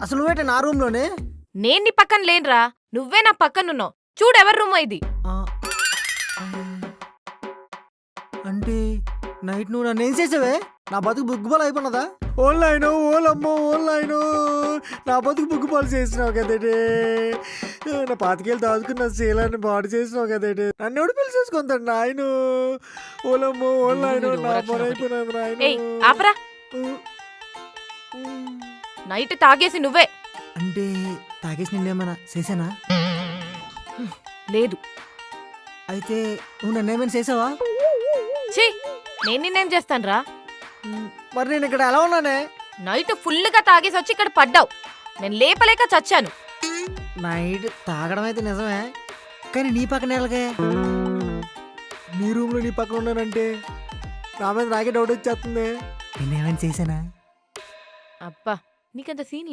అసలు నువ్వేట నా రూమ్ లోనే? నేను నీ పక్కన లేనురా, నువ్వే నా పక్కనున్నావు. చూడెవరి రూమ్ ఇది. ఆ, ఆ, అంటే నైట్ నువ్వు నన్ను ఏం చేసావే? నా బతుకు బుగ్గుపాలు అయిపోయినదా? ఓన్లైన్ ఓలమ్మో ఓన్లైన్ నా బతుకు బుగ్గుపాలు చేసినావు కదేటే. నా పాతికేళ్ళు దాచుకున్న శీలాన్ని బాడు చేసినావు కదేటే. నన్ను ఎవడు పెళ్లి చేసుకుంటాడు నాయను? ఓలమ్మో ఓన్లైన్ నా పని అయిపోయినది ఏయ్ నాయన. ఆపరా, నైట్ తాగేసి నువ్వే. అంటే తాగేసి నిన్నేమన్నా చేసానా? లేదు. అయితే నువ్వు నన్నేమైనా చేసావా? ఛీ, నేను నిన్నేం చేస్తానురా? మరి నేను ఇక్కడ ఎలా ఉన్నానే? నైట్ ఫుల్గా తాగేసి వచ్చి ఇక్కడ పడ్డావు. నేను లేపలేక చచ్చాను. నైట్ తాగడం అయితే నిజమే, కానీ నీ పక్కన ఎలాగే? నీ రూమ్ లో నీ పక్కన ఉన్నానంటే నా మీద నాకే డౌట్ వచ్చేస్తుంది. నేనేమైనా చేశానా? అబ్బా, నీకంత సీన్ లేదు.